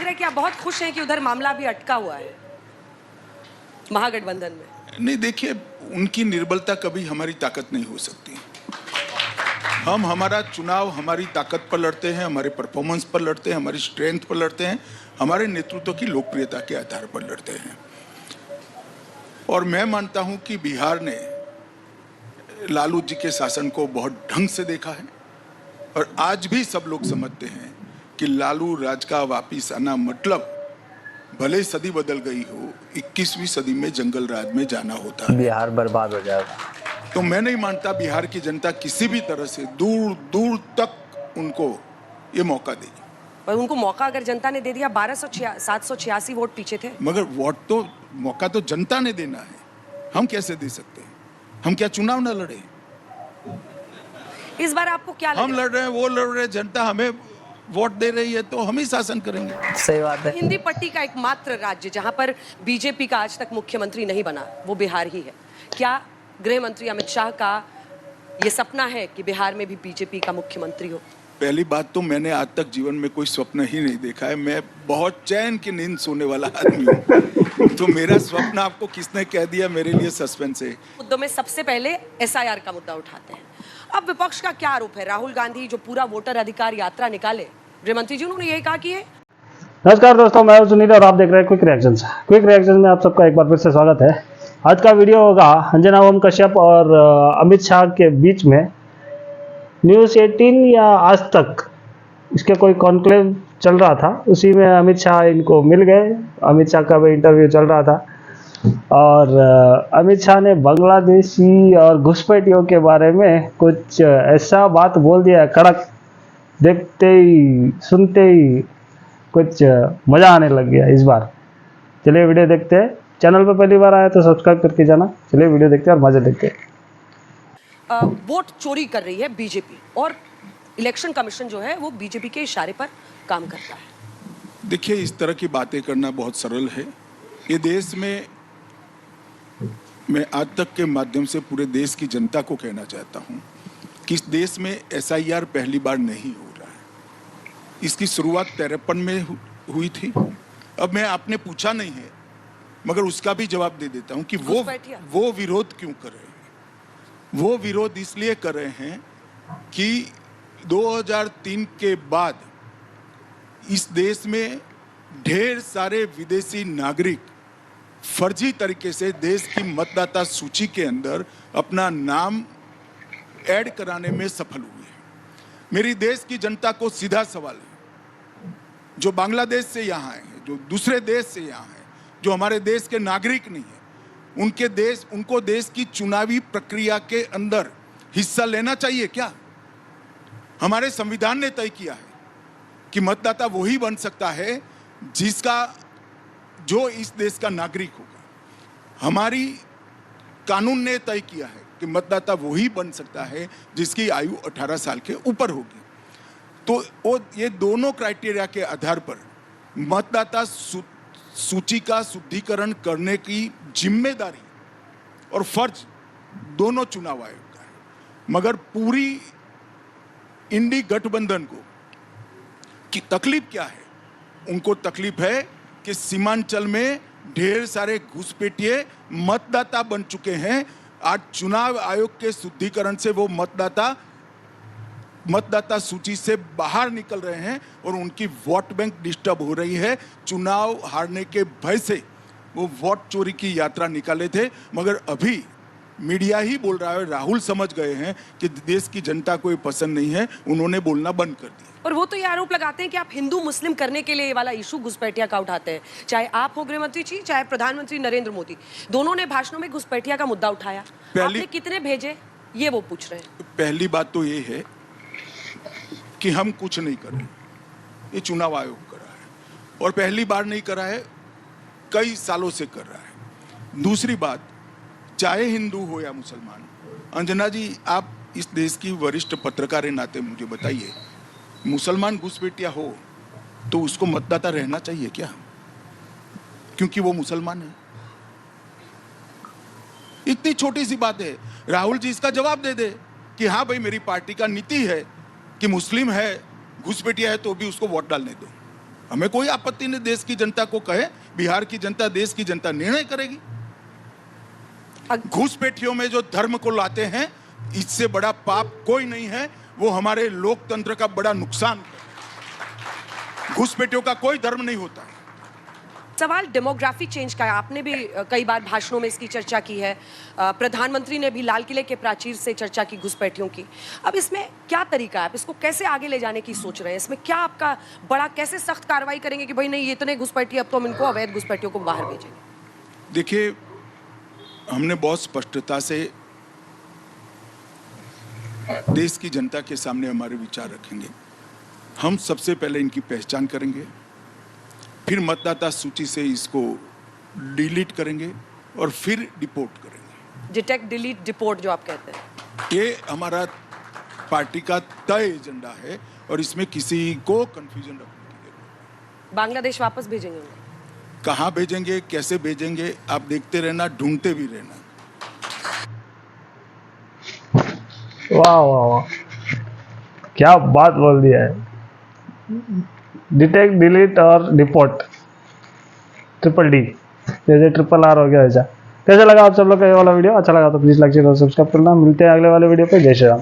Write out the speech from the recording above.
रहा है कि आप बहुत खुश हैं कि उधर मामला भी अटका हुआ है महागठबंधन में। नहीं, देखिए, उनकी निर्बलता कभी हमारी ताकत नहीं हो सकती। हम हमारा चुनाव हमारी ताकत पर लड़ते हैं, हमारे परफॉर्मेंस पर लड़ते हैं, हमारी स्ट्रेंथ पर लड़ते हैं, हमारे नेतृत्व की लोकप्रियता के आधार पर लड़ते हैं। और मैं मानता हूं कि बिहार ने लालू जी के शासन को बहुत ढंग से देखा है और आज भी सब लोग समझते हैं कि लालू राज का वापिस आना मतलब भले सदी बदल गई हो, 21वीं सदी में जंगल राज में जाना होता है। बिहार बर्बाद हो जाएगा। तो मैं नहीं मानता बिहार की जनता किसी भी तरह से दूर दूर तक उनको ये मौका देगी। पर उनको मौका अगर जनता ने दे दिया, 786 वोट पीछे थे। मगर वोट तो मौका तो जनता ने देना है, हम कैसे दे सकते हैं? हम क्या चुनाव न लड़े? इस बार आपको क्या लग हम लड़ रहे हैं, वो लड़ रहे हैं, जनता हमें वोट दे रही है तो हम ही शासन करेंगे। सही बात है। हिंदी पट्टी का एकमात्र राज्य जहां पर बीजेपी का आज तक मुख्यमंत्री नहीं बना वो बिहार ही है। क्या गृह मंत्री अमित शाह का ये सपना है कि बिहार में भी बीजेपी का मुख्यमंत्री हो? पहली बात तो मैंने आज तक जीवन में कोई स्वप्न ही नहीं देखा है। मैं बहुत चैन की नींद सोने वाला आदमी हूँ, तो मेरा स्वप्न आपको किसने कह दिया, मेरे लिए सस्पेंस है। मुद्दों में सबसे पहले एसआईआर का मुद्दा उठाते हैं। अब विपक्ष का क्या आरोप है? राहुल गांधी जो पूरा वोटर अधिकार यात्रा निकाले, गृहमंत्री जी उन्होंने यही कहा कि है। नमस्कार दोस्तों, मैं सुनील और आप देख रहे हैं क्विक रिएक्शंस। क्विक रिएक्शंस में आप सबका एक बार फिर से स्वागत है। आज का वीडियो होगा अंजना ओम कश्यप और अमित शाह के बीच में न्यूज़ 18 या आज तक इसके कोई कॉन्क्लेव चल रहा था, उसी में अमित शाह इनको मिल गए। अमित शाह का भी इंटरव्यू चल रहा था और अमित शाह ने बांग्लादेशी और घुसपैठियों के बारे में कुछ ऐसा बात बोल दिया कड़क, देखते ही सुनते ही कुछ मज़ा आने लग गया इस बार। चलिए वीडियो देखते हैं। चैनल पर पहली बार आया तो सब्सक्राइब करके जाना। चलिए वीडियो देखते हैं और मज़े देखते हैं। वोट चोरी कर रही है बीजेपी और इलेक्शन कमीशन जो है वो बीजेपी के इशारे पर काम करता है। देखिए, इस तरह की बातें करना बहुत सरल है। ये देश में मैं आज तक के माध्यम से पूरे देश की जनता को कहना चाहता हूँ कि इस देश में एसआईआर पहली बार नहीं हो रहा है। इसकी शुरुआत 53 में हुई थी। अब मैं आपने पूछा नहीं है, मगर उसका भी जवाब दे देता हूँ कि वो विरोध क्यों कर रहे हैं। वो विरोध इसलिए कर रहे हैं कि 2003 के बाद इस देश में ढेर सारे विदेशी नागरिक फर्जी तरीके से देश की मतदाता सूची के अंदर अपना नाम ऐड कराने में सफल हुए हैं। मेरी देश की जनता को सीधा सवाल है, जो बांग्लादेश से यहाँ आए हैं, जो दूसरे देश से यहाँ हैं, जो हमारे देश के नागरिक नहीं है, उनको देश की चुनावी प्रक्रिया के अंदर हिस्सा लेना चाहिए क्या? हमारे संविधान ने तय किया है कि मतदाता वही बन सकता है जो इस देश का नागरिक होगा। हमारी कानून ने तय किया है कि मतदाता वही बन सकता है जिसकी आयु 18 साल के ऊपर होगी। तो ये दोनों क्राइटेरिया के आधार पर मतदाता सूची का शुद्धिकरण करने की जिम्मेदारी और फर्ज दोनों चुनाव आयोग का है। मगर पूरी इंडी गठबंधन को की तकलीफ क्या है? उनको तकलीफ है कि सीमांचल में ढेर सारे घुसपैठिए मतदाता बन चुके हैं। आज चुनाव आयोग के शुद्धिकरण से वो मतदाता सूची से बाहर निकल रहे हैं और उनकी वोट बैंक डिस्टर्ब हो रही है। चुनाव हारने के भय से वो वोट चोरी की यात्रा निकाले थे, मगर अभी मीडिया ही बोल रहा है, राहुल समझ गए हैं कि देश की जनता को ये पसंद नहीं है, उन्होंने बोलना बंद कर दिया। और वो तो ये आरोप लगाते हैं कि आप हिंदू मुस्लिम करने के लिए ये वाला इशू घुसपैठिया का उठाते हैं। चाहे आप हो गृहमंत्री जी, चाहे प्रधानमंत्री नरेंद्र मोदी, दोनों ने भाषणों में घुसपैठिया का मुद्दा उठाया। आपने कितने भेजे ये वो पूछ रहे हैं। पहली बात तो ये है कि हम कुछ नहीं कर रहे, ये चुनाव आयोग कर रहा है और पहली बार नहीं कर रहा है, कई सालों से कर रहा है। दूसरी बात, चाहे हिंदू हो या मुसलमान, अंजना जी आप इस देश की वरिष्ठ पत्रकार के नाते मुझे बताइए, मुसलमान घुसपैठिया हो तो उसको मतदाता रहना चाहिए क्या? क्योंकि वो मुसलमान है। इतनी छोटी सी बात है। राहुल जी इसका जवाब दे दे कि हाँ भाई, मेरी पार्टी का नीति है कि मुस्लिम है, घुसपैठिया है तो भी उसको वोट डालने दो। हमें कोई आपत्ति नहीं, देश की जनता को कहे, बिहार की जनता, देश की जनता निर्णय करेगी। घुसपैठियों में जो धर्म को लाते हैं, इससे बड़ा पाप कोई नहीं है। वो हमारे लोकतंत्र का बड़ा नुकसान है। घुसपैठियों का कोई धर्म नहीं होता। सवाल डेमोग्राफिक चेंज का है। आपने भी कई बार भाषणों में इसकी चर्चा की है, प्रधानमंत्री ने भी लाल किले के प्राचीर से चर्चा की घुसपैठियों की। अब इसमें क्या तरीका है, आप इसको कैसे आगे ले जाने की सोच रहे हैं? इसमें क्या आपका बड़ा, कैसे सख्त कार्रवाई करेंगे कि भाई नहीं ये इतने घुसपैठी, अब तो हम इनको अवैध घुसपैठियों को बाहर भेजेंगे? देखिए, हमने बहुत स्पष्टता से देश की जनता के सामने हमारे विचार रखेंगे। हम सबसे पहले इनकी पहचान करेंगे, फिर मतदाता सूची से इसको डिलीट करेंगे और फिर डिपोर्ट करेंगे। डिटेक्ट, डिलीट, डिपोर्ट जो आप कहते हैं, ये हमारा पार्टी का तय एजेंडा है और इसमें किसी को कंफ्यूजन रखने की जरूरत नहीं। बांग्लादेश वापस भेजेंगे उन्हें? कहाँ भेजेंगे, कैसे भेजेंगे, आप देखते रहना, ढूंढते भी रहना। वाह वाह वाह, क्या बात बोल दिया है। डिटेक्ट, डिलीट और डिपोर्ट, ट्रिपल डी, जैसे ट्रिपल आर हो गया ऐसा। कैसा लगा आप सब लोग का ये वाला वीडियो? अच्छा लगा तो प्लीज लाइक शेयर और सब्सक्राइब करना। मिलते हैं अगले वाले वीडियो पे। जय श्री राम।